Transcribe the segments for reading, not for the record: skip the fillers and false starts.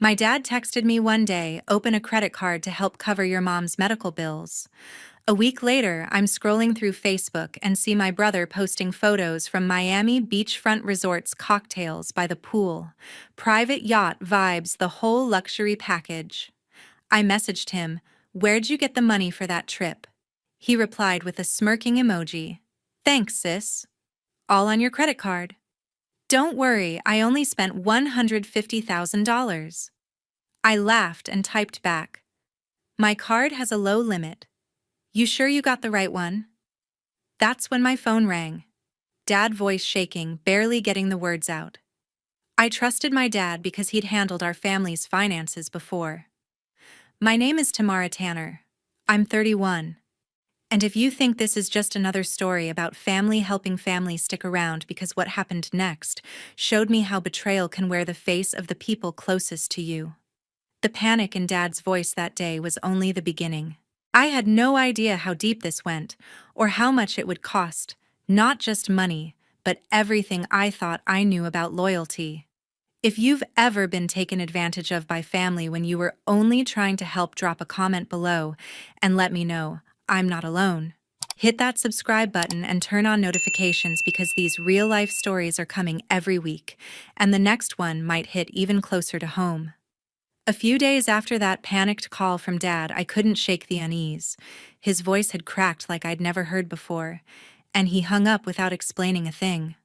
My dad texted me one day, open a credit card to help cover your mom's medical bills. A week later, I'm scrolling through Facebook and see my brother posting photos from Miami beachfront resort's cocktails by the pool. Private yacht vibes, the whole luxury package. I messaged him, "Where'd you get the money for that trip?" He replied with a smirking emoji. "Thanks, sis. All on your credit card." "Don't worry, I only spent $150,000. I laughed and typed back, "My card has a low limit. You sure you got the right one?" That's when my phone rang. Dad voice shaking, barely getting the words out. I trusted my dad because he'd handled our family's finances before. My name is Tamara Tanner. I'm 31. And if you think this is just another story about family helping family, stick around because what happened next showed me how betrayal can wear the face of the people closest to you. The panic in Dad's voice that day was only the beginning. I had no idea how deep this went, or how much it would cost, not just money, but everything I thought I knew about loyalty. If you've ever been taken advantage of by family when you were only trying to help, drop a comment below and let me know. I'm not alone. Hit that subscribe button and turn on notifications because these real-life stories are coming every week, and the next one might hit even closer to home. A few days after that panicked call from Dad, I couldn't shake the unease. His voice had cracked like I'd never heard before, and he hung up without explaining a thing.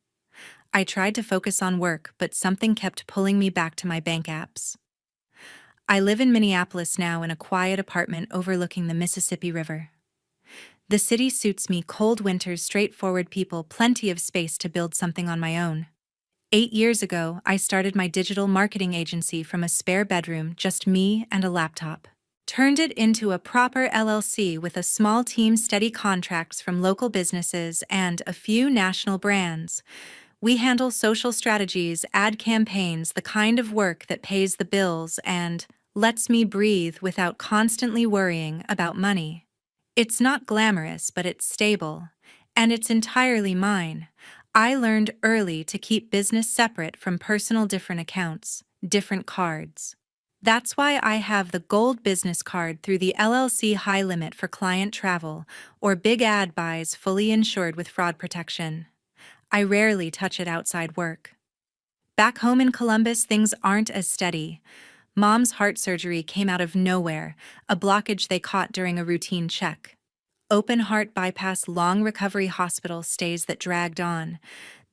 I tried to focus on work, but something kept pulling me back to my bank apps. I live in Minneapolis now in a quiet apartment overlooking the Mississippi River. The city suits me: cold winters, straightforward people, plenty of space to build something on my own. 8 years ago, I started my digital marketing agency from a spare bedroom, just me and a laptop. Turned it into a proper LLC with a small team, steady contracts from local businesses, and a few national brands. We handle social strategies, ad campaigns, the kind of work that pays the bills and lets me breathe without constantly worrying about money. It's not glamorous, but it's stable, and it's entirely mine. I learned early to keep business separate from personal, different accounts, different cards. That's why I have the gold business card through the LLC, high limit for client travel, or big ad buys, fully insured with fraud protection. I rarely touch it outside work. Back home in Columbus, things aren't as steady. Mom's heart surgery came out of nowhere, a blockage they caught during a routine check. Open heart bypass, long recovery, hospital stays that dragged on.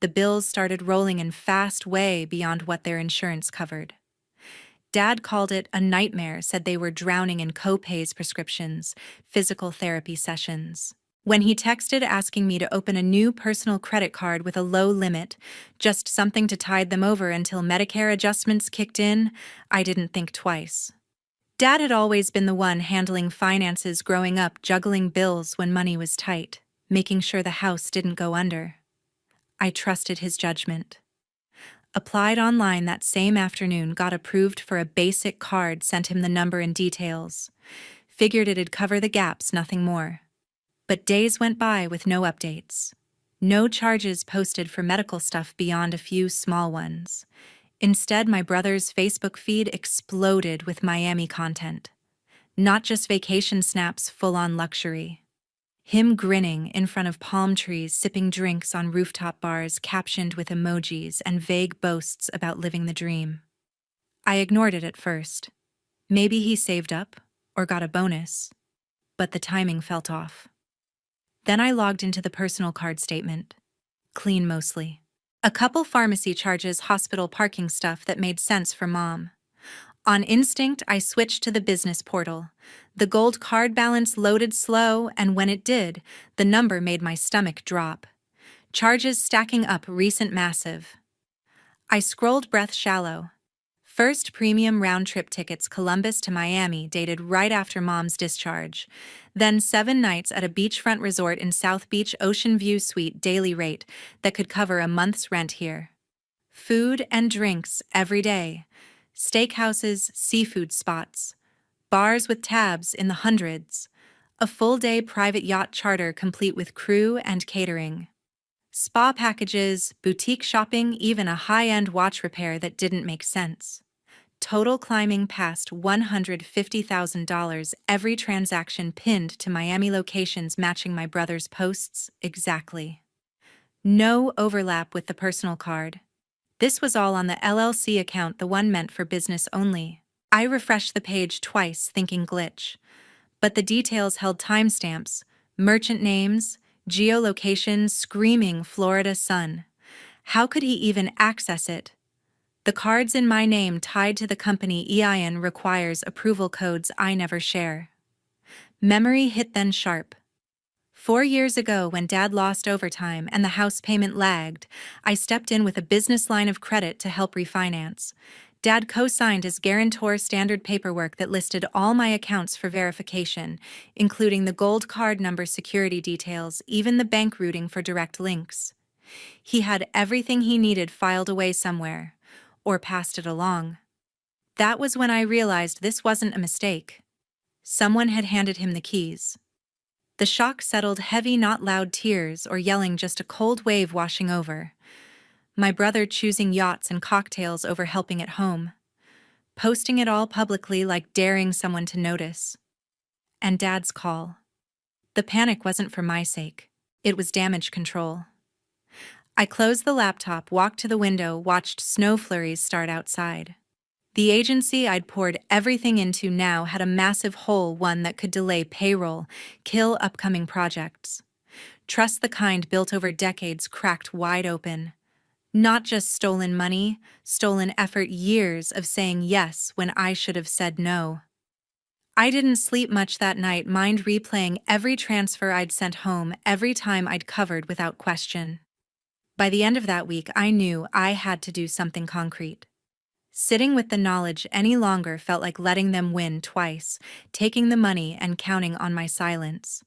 The bills started rolling in fast, way beyond what their insurance covered. Dad called it a nightmare, said they were drowning in co-pays, prescriptions, physical therapy sessions. When he texted asking me to open a new personal credit card with a low limit, just something to tide them over until Medicare adjustments kicked in, I didn't think twice. Dad had always been the one handling finances growing up, juggling bills when money was tight, making sure the house didn't go under. I trusted his judgment. Applied online that same afternoon, got approved for a basic card, sent him the number and details. Figured it'd cover the gaps, nothing more. But days went by with no updates. No charges posted for medical stuff beyond a few small ones. Instead, my brother's Facebook feed exploded with Miami content. Not just vacation snaps, full-on luxury. Him grinning in front of palm trees, sipping drinks on rooftop bars, captioned with emojis and vague boasts about living the dream. I ignored it at first. Maybe he saved up or got a bonus, but the timing felt off. Then I logged into the personal card statement. Clean mostly. A couple pharmacy charges, hospital parking stuff that made sense for Mom. On instinct, I switched to the business portal. The gold card balance loaded slow, and when it did, the number made my stomach drop. Charges stacking up, recent massive. I scrolled, breath shallow. First, premium round-trip tickets, Columbus to Miami, dated right after Mom's discharge. Then 7 nights at a beachfront resort in South Beach, ocean view suite, daily rate that could cover a month's rent here. Food and drinks every day. Steakhouses, seafood spots. Bars with tabs in the hundreds. A full-day private yacht charter complete with crew and catering. Spa packages, boutique shopping, even a high-end watch repair that didn't make sense. total climbing past $150,000, every transaction pinned to Miami locations matching my brother's posts exactly. No overlap with the personal card. This was all on the LLC account, the one meant for business only. I refreshed the page twice, thinking glitch. But the details held timestamps, merchant names, geolocation screaming Florida sun. How could he even access it? The cards in my name tied to the company EIN requires approval codes I never share. Memory hit then sharp. 4 years ago, when Dad lost overtime and the house payment lagged, I stepped in with a business line of credit to help refinance. Dad co-signed as guarantor standard paperwork that listed all my accounts for verification, including the gold card number, security details, even the bank routing for direct links. He had everything he needed filed away somewhere, or passed it along. That was when I realized this wasn't a mistake. Someone had handed him the keys. The shock settled heavy, not loud tears or yelling, just a cold wave washing over. My brother choosing yachts and cocktails over helping at home. Posting it all publicly like daring someone to notice. And Dad's call. The panic wasn't for my sake. It was damage control. I closed the laptop, walked to the window, watched snow flurries start outside. The agency I'd poured everything into now had a massive hole, one that could delay payroll, kill upcoming projects. Trust the kind built over decades cracked wide open. Not just stolen money, stolen effort, years of saying yes when I should have said no. I didn't sleep much that night, mind replaying every transfer I'd sent home, every time I'd covered without question. By the end of that week, I knew I had to do something concrete. Sitting with the knowledge any longer felt like letting them win twice, taking the money and counting on my silence.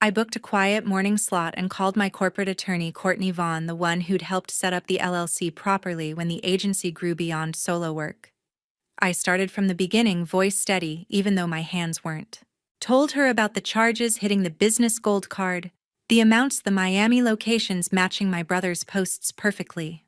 I booked a quiet morning slot and called my corporate attorney, Courtney Vaughn, the one who'd helped set up the LLC properly when the agency grew beyond solo work. I started from the beginning, voice steady, even though my hands weren't. Told her about the charges hitting the business gold card, the amounts, the Miami locations matching my brother's posts perfectly.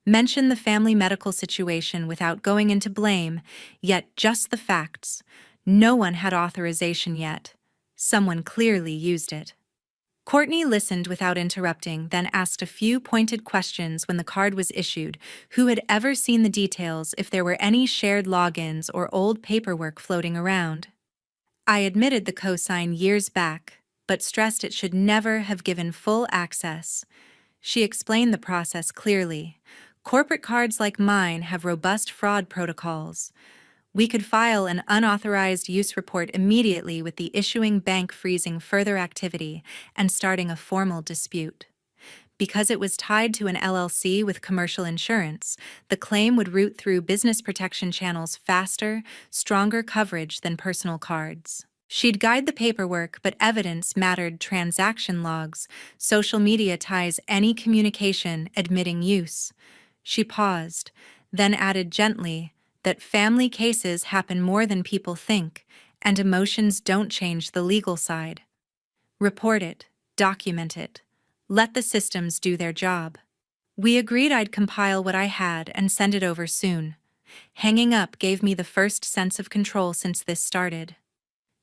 Mentioned the family medical situation without going into blame, yet just the facts. No one had authorization yet. Someone clearly used it. Courtney listened without interrupting, then asked a few pointed questions when the card was issued. Who had ever seen the details, if there were any shared logins or old paperwork floating around? I admitted the cosign years back, but stressed it should never have given full access. She explained the process clearly. Corporate cards like mine have robust fraud protocols. We could file an unauthorized use report immediately, with the issuing bank freezing further activity and starting a formal dispute. Because it was tied to an LLC with commercial insurance, the claim would route through business protection channels faster, stronger coverage than personal cards. She'd guide the paperwork, but evidence mattered: transaction logs, social media ties, any communication admitting use. She paused, then added gently that family cases happen more than people think, and emotions don't change the legal side. Report it, document it, let the systems do their job. We agreed I'd compile what I had and send it over soon. Hanging up gave me the first sense of control since this started.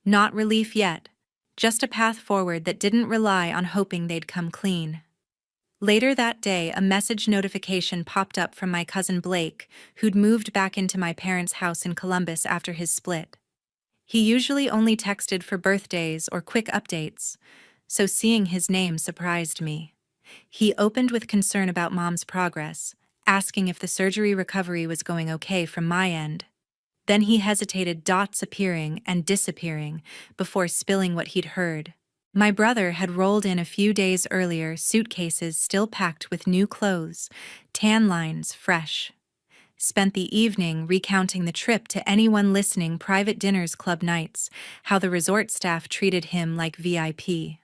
Not relief yet, just a path forward that didn't rely on hoping they'd come clean. Later that day, a message notification popped up from my cousin Blake, who'd moved back into my parents' house in Columbus after his split. He usually only texted for birthdays or quick updates, so seeing his name surprised me. He opened with concern about Mom's progress, asking if the surgery recovery was going okay from my end. Then he hesitated, dots appearing and disappearing, before spilling what he'd heard. My brother had rolled in a few days earlier, suitcases still packed with new clothes, tan lines fresh. Spent the evening recounting the trip to anyone listening, private dinners, club nights, how the resort staff treated him like VIP.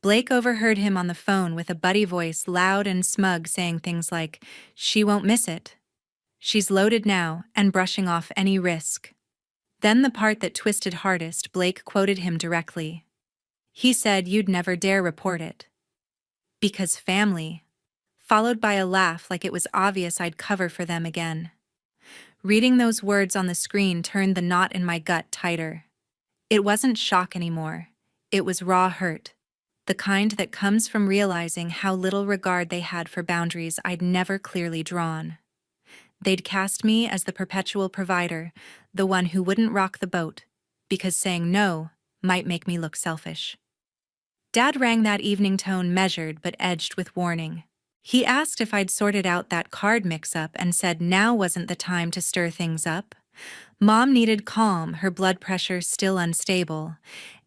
Blake overheard him on the phone with a buddy voice, loud and smug, saying things like, "She won't miss it. She's loaded now," and brushing off any risk. Then the part that twisted hardest, Blake quoted him directly. He said, "You'd never dare report it. Because family," followed by a laugh like it was obvious I'd cover for them again. Reading those words on the screen turned the knot in my gut tighter. It wasn't shock anymore. It was raw hurt. The kind that comes from realizing how little regard they had for boundaries I'd never clearly drawn. They'd cast me as the perpetual provider, the one who wouldn't rock the boat, because saying no might make me look selfish. Dad rang that evening, tone measured but edged with warning. He asked if I'd sorted out that card mix-up and said now wasn't the time to stir things up. Mom needed calm, her blood pressure still unstable.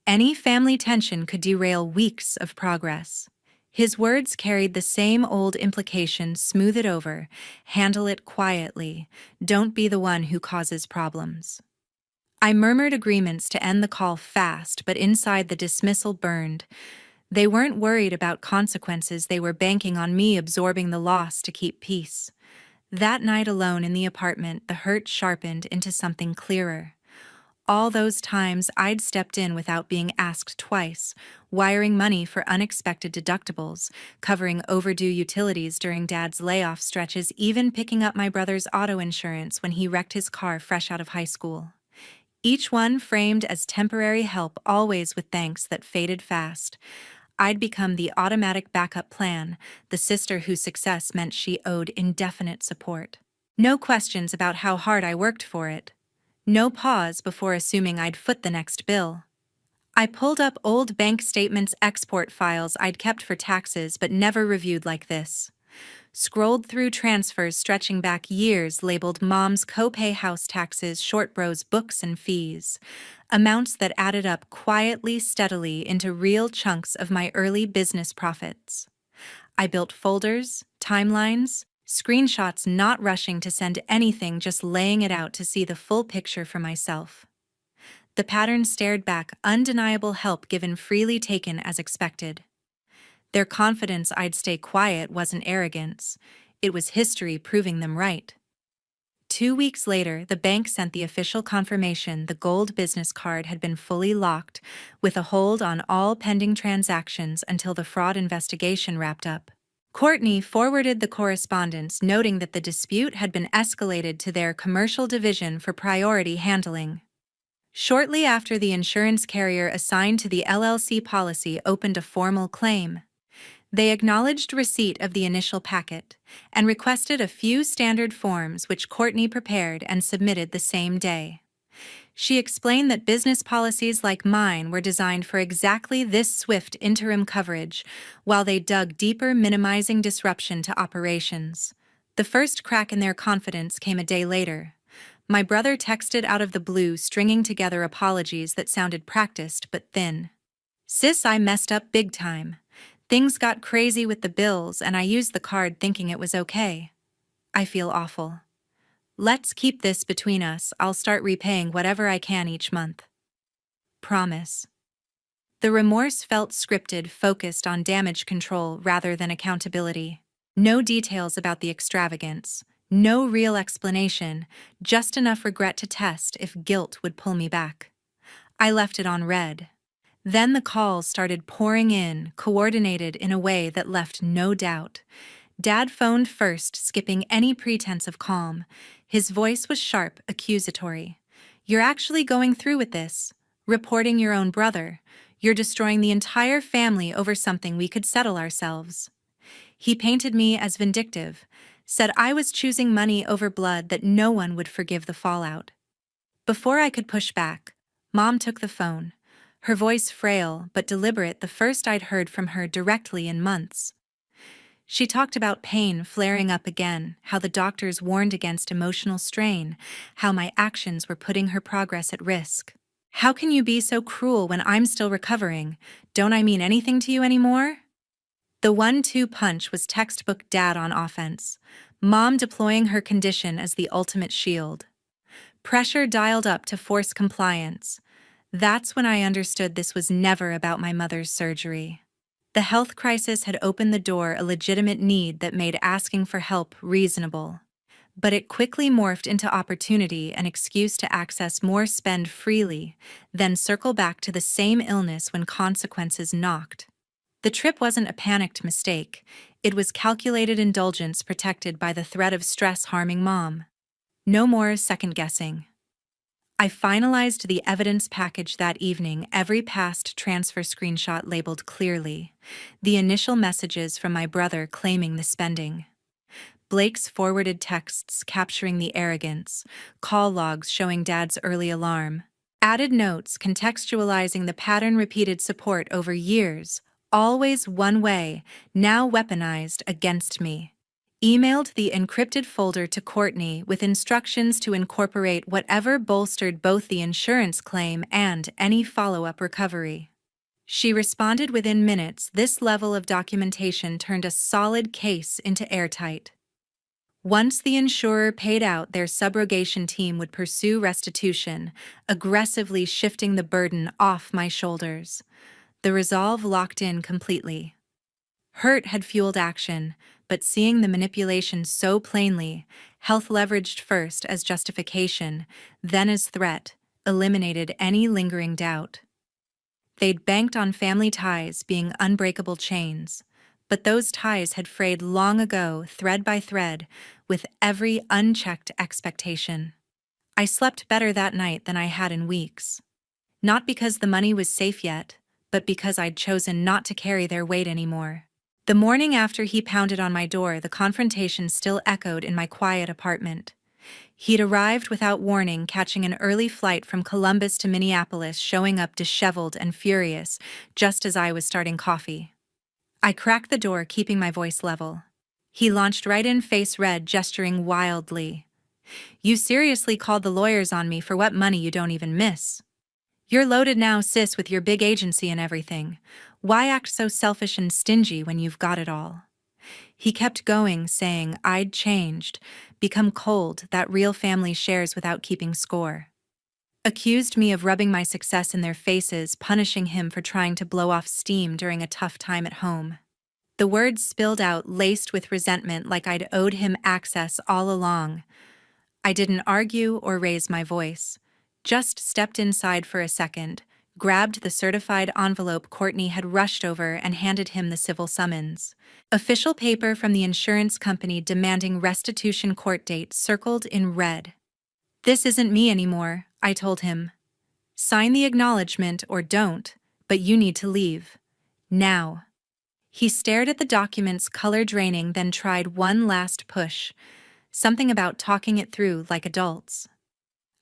Any family tension could derail weeks of progress. His words carried the same old implication: smooth it over, handle it quietly, don't be the one who causes problems. I murmured agreements to end the call fast, but inside the dismissal burned. They weren't worried about consequences, they were banking on me absorbing the loss to keep peace. That night alone in the apartment, the hurt sharpened into something clearer. All those times I'd stepped in without being asked twice, wiring money for unexpected deductibles, covering overdue utilities during Dad's layoff stretches, even picking up my brother's auto insurance when he wrecked his car fresh out of high school. Each one framed as temporary help, always with thanks that faded fast. I'd become the automatic backup plan, the sister whose success meant she owed indefinite support. No questions about how hard I worked for it. No pause before assuming I'd foot the next bill. I pulled up old bank statements, export files I'd kept for taxes but never reviewed like this. Scrolled through transfers stretching back years labeled Mom's copay, house taxes, short bros, books and fees. Amounts that added up quietly, steadily into real chunks of my early business profits. I built folders, timelines, screenshots, not rushing to send anything, just laying it out to see the full picture for myself. The pattern stared back, undeniable help given, freely taken as expected. Their confidence I'd stay quiet wasn't arrogance. It was history proving them right. 2 weeks later, the bank sent the official confirmation the gold business card had been fully locked, with a hold on all pending transactions until the fraud investigation wrapped up. Courtney forwarded the correspondence, noting that the dispute had been escalated to their commercial division for priority handling. Shortly after, the insurance carrier assigned to the LLC policy opened a formal claim. They acknowledged receipt of the initial packet and requested a few standard forms, which Courtney prepared and submitted the same day. She explained that business policies like mine were designed for exactly this swift interim coverage, while they dug deeper, minimizing disruption to operations. The first crack in their confidence came a day later. My brother texted out of the blue, stringing together apologies that sounded practiced but thin. "Sis, I messed up big time. Things got crazy with the bills and I used the card thinking it was okay. I feel awful. Let's keep this between us. I'll start repaying whatever I can each month. Promise." The remorse felt scripted, focused on damage control rather than accountability. No details about the extravagance, no real explanation, just enough regret to test if guilt would pull me back. I left it on red. Then the calls started pouring in, coordinated in a way that left no doubt. Dad phoned first, skipping any pretense of calm. His voice was sharp, accusatory. "You're actually going through with this? Reporting your own brother? You're destroying the entire family over something we could settle ourselves." He painted me as vindictive, said I was choosing money over blood, that no one would forgive the fallout. Before I could push back, Mom took the phone. Her voice frail but deliberate, the first I'd heard from her directly in months. She talked about pain flaring up again, how the doctors warned against emotional strain, how my actions were putting her progress at risk. "How can you be so cruel when I'm still recovering? Don't I mean anything to you anymore?" The 1-2 punch was textbook Dad on offense, Mom deploying her condition as the ultimate shield. Pressure dialed up to force compliance. That's when I understood this was never about my mother's surgery. The health crisis had opened the door, a legitimate need that made asking for help reasonable. But it quickly morphed into opportunity, an excuse to access more, spend freely, then circle back to the same illness when consequences knocked. The trip wasn't a panicked mistake. It was calculated indulgence, protected by the threat of stress harming Mom. No more second-guessing. I finalized the evidence package that evening, every past transfer screenshot labeled clearly, the initial messages from my brother claiming the spending, Blake's forwarded texts capturing the arrogance, call logs showing Dad's early alarm, added notes contextualizing the pattern-repeated support over years, always one way, now weaponized against me. Emailed the encrypted folder to Courtney with instructions to incorporate whatever bolstered both the insurance claim and any follow-up recovery. She responded within minutes. This level of documentation turned a solid case into airtight. Once the insurer paid out, their subrogation team would pursue restitution, aggressively shifting the burden off my shoulders. The resolve locked in completely. Hurt had fueled action, but seeing the manipulation so plainly, health leveraged first as justification, then as threat, eliminated any lingering doubt. They'd banked on family ties being unbreakable chains, but those ties had frayed long ago, thread by thread, with every unchecked expectation. I slept better that night than I had in weeks. Not because the money was safe yet, but because I'd chosen not to carry their weight anymore. The morning after he pounded on my door, the confrontation still echoed in my quiet apartment. He'd arrived without warning, catching an early flight from Columbus to Minneapolis, showing up disheveled and furious, just as I was starting coffee. I cracked the door, keeping my voice level. He launched right in, face red, gesturing wildly. "You seriously called the lawyers on me for what money you don't even miss? You're loaded now, sis, with your big agency and everything. Why act so selfish and stingy when you've got it all?" He kept going, saying I'd changed, become cold, that real family shares without keeping score. Accused me of rubbing my success in their faces, punishing him for trying to blow off steam during a tough time at home. The words spilled out, laced with resentment, like I'd owed him access all along. I didn't argue or raise my voice, just stepped inside for a second, grabbed the certified envelope Courtney had rushed over, and handed him the civil summons. Official paper from the insurance company demanding restitution, court date circled in red. "This isn't me anymore," I told him. "Sign the acknowledgement or don't, but you need to leave. Now." He stared at the documents, color draining, then tried one last push. Something about talking it through like adults.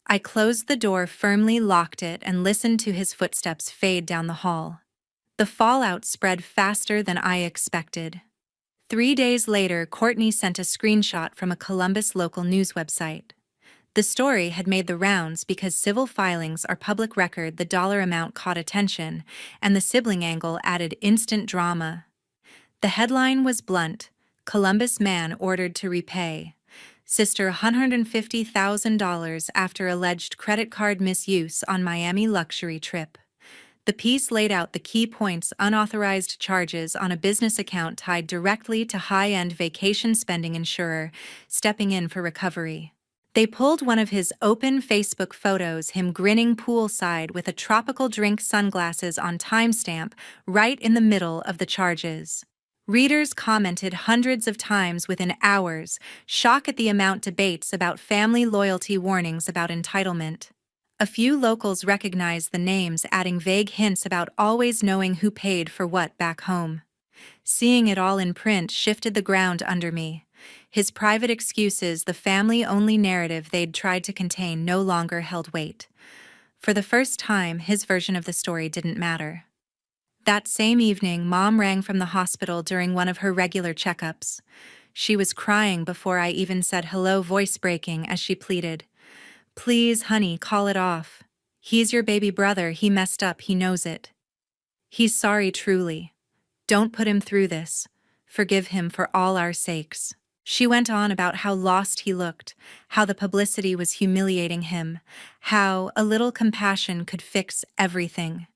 I closed the door firmly, locked it, and listened to his footsteps fade down the hall. The fallout spread faster than I expected. 3 days later, Courtney sent a screenshot from a Columbus local news website. The story had made the rounds because civil filings are public record. The dollar amount caught attention, and the sibling angle added instant drama. The headline was blunt: Columbus man ordered to repay sister $150,000 after alleged credit card misuse on Miami luxury trip. The piece laid out the key points: unauthorized charges on a business account tied directly to high-end vacation spending, insurer stepping in for recovery. They pulled one of his open Facebook photos, him grinning poolside with a tropical drink, sunglasses on timestamp, right in the middle of the charges. Readers commented hundreds of times within hours, shock at the amount, debates about family loyalty, warnings about entitlement. A few locals recognized the names, adding vague hints about always knowing who paid for what back home. Seeing it all in print shifted the ground under me. His private excuses, the family-only narrative they'd tried to contain, no longer held weight. For the first time, his version of the story didn't matter. That same evening, Mom rang from the hospital during one of her regular checkups. She was crying before I even said hello, voice breaking as she pleaded, "Please, honey, call it off. He's your baby brother. He messed up. He knows it. He's sorry, truly. Don't put him through this. Forgive him for all our sakes." She went on about how lost he looked, how the publicity was humiliating him, how a little compassion could fix everything.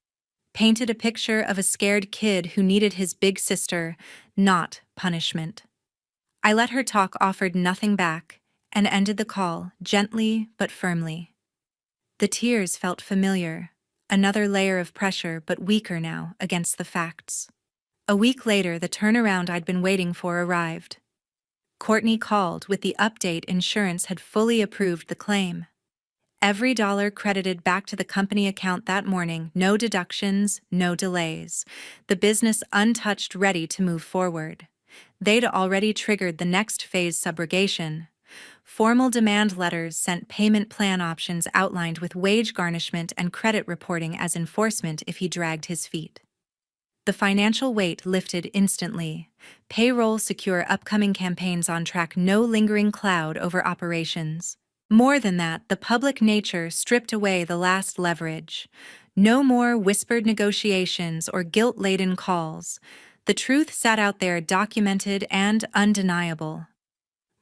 Painted a picture of a scared kid who needed his big sister, not punishment. I let her talk, offered nothing back, and ended the call, gently but firmly. The tears felt familiar, another layer of pressure, but weaker now against the facts. A week later, the turnaround I'd been waiting for arrived. Courtney called with the update insurance had fully approved the claim. Every dollar credited back to the company account that morning, no deductions, no delays. The business untouched, ready to move forward. They'd already triggered the next phase subrogation. Formal demand letters sent payment plan options outlined with wage garnishment and credit reporting as enforcement if he dragged his feet. The financial weight lifted instantly. Payroll secure, upcoming campaigns on track, no lingering cloud over operations. More than that, the public nature stripped away the last leverage. No more whispered negotiations or guilt-laden calls. The truth sat out there, documented and undeniable.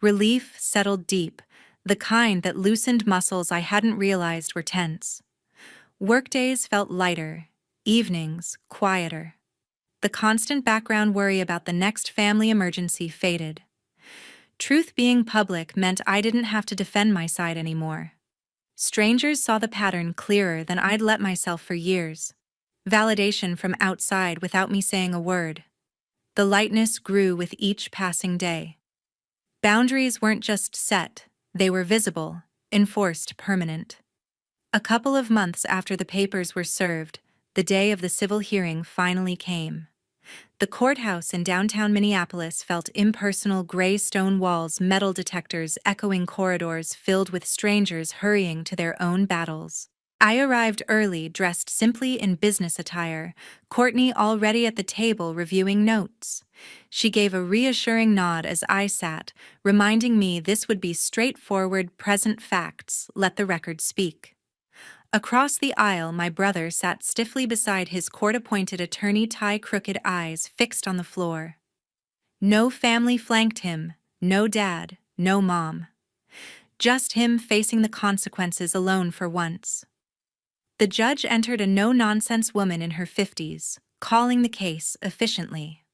Relief settled deep, the kind that loosened muscles I hadn't realized were tense. Workdays felt lighter, evenings quieter. The constant background worry about the next family emergency faded. Truth being public meant I didn't have to defend my side anymore. Strangers saw the pattern clearer than I'd let myself for years. Validation from outside without me saying a word. The lightness grew with each passing day. Boundaries weren't just set, they were visible, enforced, permanent. A couple of months after the papers were served, the day of the civil hearing finally came. The courthouse in downtown Minneapolis felt impersonal, gray stone walls, metal detectors, echoing corridors filled with strangers hurrying to their own battles. I arrived early, dressed simply in business attire, Courtney already at the table reviewing notes. She gave a reassuring nod as I sat, reminding me this would be straightforward, present facts, let the record speak. Across the aisle, my brother sat stiffly beside his court-appointed attorney, tie, crooked eyes fixed on the floor. No family flanked him, no dad, no mom. Just him facing the consequences alone for once. The judge entered, a no-nonsense woman in her 50s, calling the case efficiently.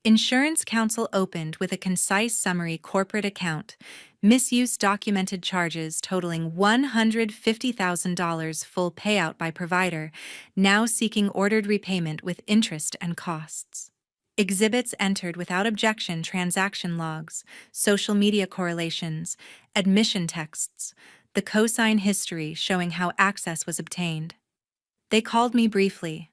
Insurance counsel opened with a concise summary: corporate account, misuse, documented charges totaling $150,000, full payout by provider, now seeking ordered repayment with interest and costs. Exhibits entered without objection: transaction logs, social media correlations, admission texts, the cosign history showing how access was obtained. They called me briefly.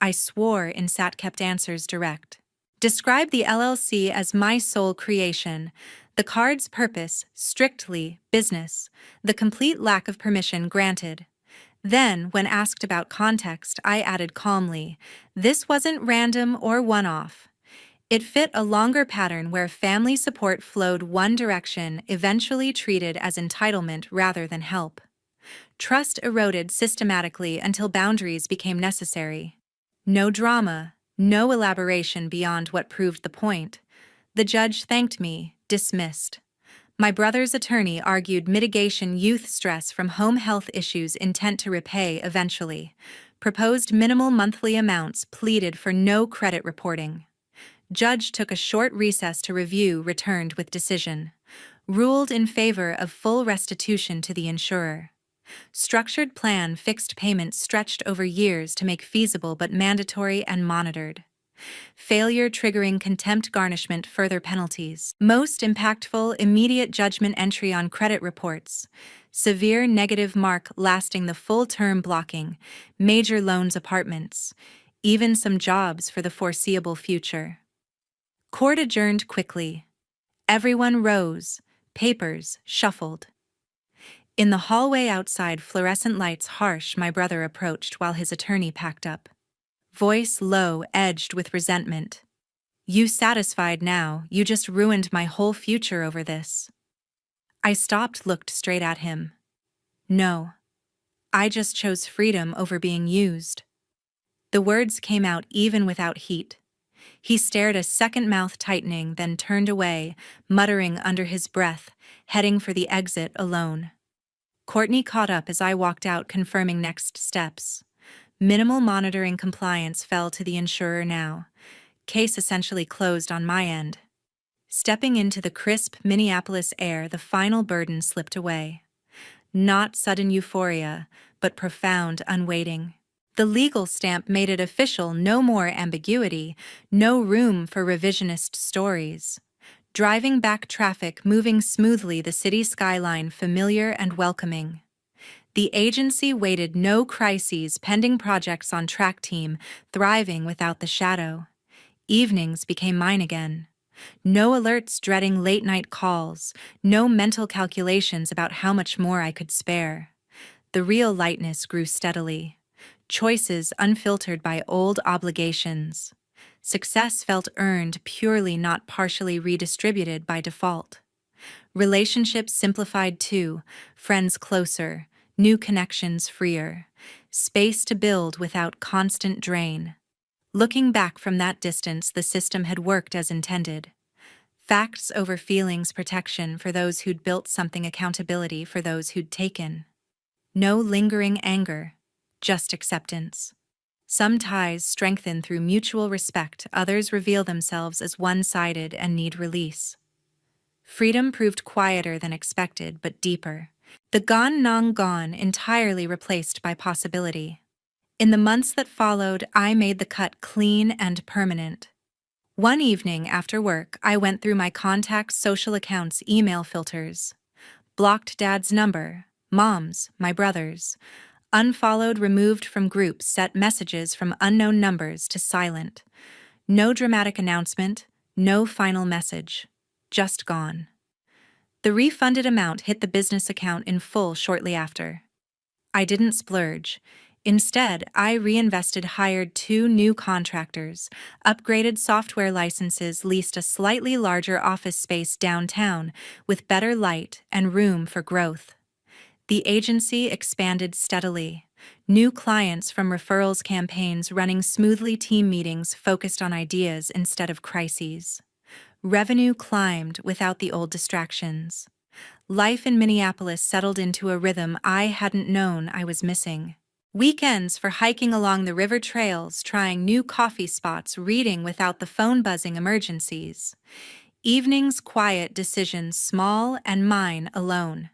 I swore INSAT kept answers direct. Described the LLC as my sole creation, the card's purpose strictly business, the complete lack of permission granted. Then, when asked about context, I added calmly, this wasn't random or one-off. It fit a longer pattern where family support flowed one direction, eventually treated as entitlement rather than help. Trust eroded systematically until boundaries became necessary. No drama, no elaboration beyond what proved the point. The judge thanked me, dismissed. My brother's attorney argued mitigation: youth stress from home health issues, intent to repay eventually. Proposed minimal monthly amounts, pleaded for no credit reporting. Judge took a short recess to review, returned with decision. Ruled in favor of full restitution to the insurer. Structured plan: fixed payments stretched over years to make feasible but mandatory and monitored. Failure triggering contempt, garnishment, further penalties. Most impactful: immediate judgment entry on credit reports. Severe negative mark lasting the full term, blocking. Major loans, apartments. Even some jobs for the foreseeable future. Court adjourned quickly. Everyone rose. Papers shuffled. In the hallway outside, fluorescent lights harsh, my brother approached while his attorney packed up. Voice low, edged with resentment. You satisfied now? You just ruined my whole future over this. I stopped, looked straight at him. No. I just chose freedom over being used. The words came out even without heat. He stared a second, mouth tightening, then turned away, muttering under his breath, heading for the exit alone. Courtney caught up as I walked out, confirming next steps. Minimal monitoring, compliance fell to the insurer now. Case essentially closed on my end. Stepping into the crisp Minneapolis air, the final burden slipped away. Not sudden euphoria, but profound unweighting. The legal stamp made it official: no more ambiguity, no room for revisionist stories. Driving back traffic moving smoothly, the city skyline familiar and welcoming. The agency waited, no crises, pending projects on track team, thriving without the shadow. Evenings became mine again. No alerts dreading late-night calls, no mental calculations about how much more I could spare. The real lightness grew steadily. Choices unfiltered by old obligations. Success felt earned purely, not partially redistributed by default. Relationships simplified too, friends closer, new connections freer. Space to build without constant drain. Looking back from that distance, the system had worked as intended. Facts over feelings, protection for those who'd built something, accountability for those who'd taken. No lingering anger, just acceptance. Some ties strengthen through mutual respect, others reveal themselves as one-sided and need release. Freedom proved quieter than expected, but deeper. The gone nong gone, entirely replaced by possibility. In the months that followed, I made the cut clean and permanent. One evening after work, I went through my contacts, social accounts, email filters. Blocked Dad's number, Mom's, my brother's. Unfollowed, removed from groups, set messages from unknown numbers to silent. No dramatic announcement, no final message. Just gone. The refunded amount hit the business account in full shortly after. I didn't splurge. Instead, I reinvested, hired 2 new contractors, upgraded software licenses, leased a slightly larger office space downtown with better light and room for growth. The agency expanded steadily. New clients from referrals, campaigns running smoothly, team meetings focused on ideas instead of crises. Revenue climbed without the old distractions. Life in Minneapolis settled into a rhythm I hadn't known I was missing. Weekends for hiking along the river trails, trying new coffee spots, reading without the phone buzzing, emergencies. Evenings, quiet decisions, small and mine alone.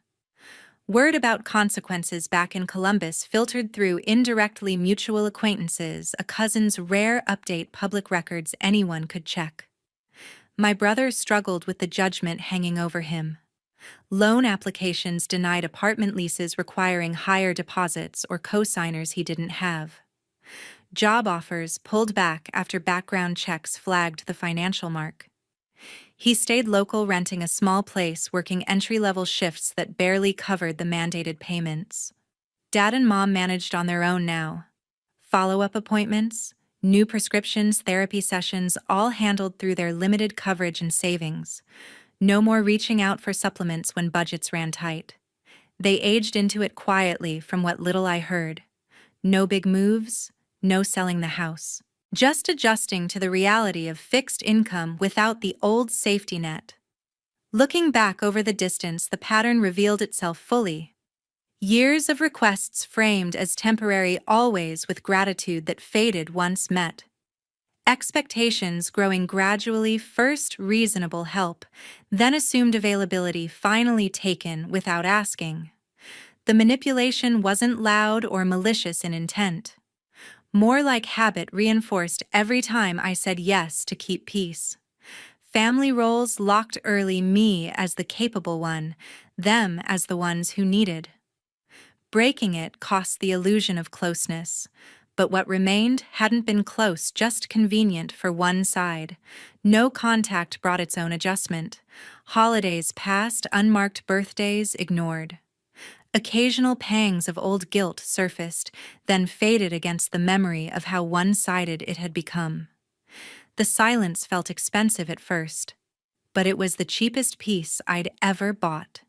Word about consequences back in Columbus filtered through indirectly, mutual acquaintances, a cousin's rare update, public records anyone could check. My brother struggled with the judgment hanging over him. Loan applications denied, apartment leases requiring higher deposits or co-signers he didn't have. Job offers pulled back after background checks flagged the financial mark. He stayed local, renting a small place, working entry-level shifts that barely covered the mandated payments. Dad and Mom managed on their own now. Follow-up appointments, new prescriptions, therapy sessions, all handled through their limited coverage and savings. No more reaching out for supplements when budgets ran tight. They aged into it quietly from what little I heard. No big moves, no selling the house. Just adjusting to the reality of fixed income without the old safety net. Looking back over the distance, the pattern revealed itself fully. Years of requests framed as temporary, always with gratitude that faded once met. Expectations growing gradually, first reasonable help, then assumed availability, finally taken without asking. The manipulation wasn't loud or malicious in intent. More like habit, reinforced every time I said yes to keep peace. Family roles locked early, me as the capable one, them as the ones who needed. Breaking it cost the illusion of closeness. But what remained hadn't been close, just convenient for one side. No contact brought its own adjustment. Holidays passed, unmarked birthdays ignored. Occasional pangs of old guilt surfaced, then faded against the memory of how one-sided it had become. The silence felt expensive at first, but it was the cheapest peace I'd ever bought.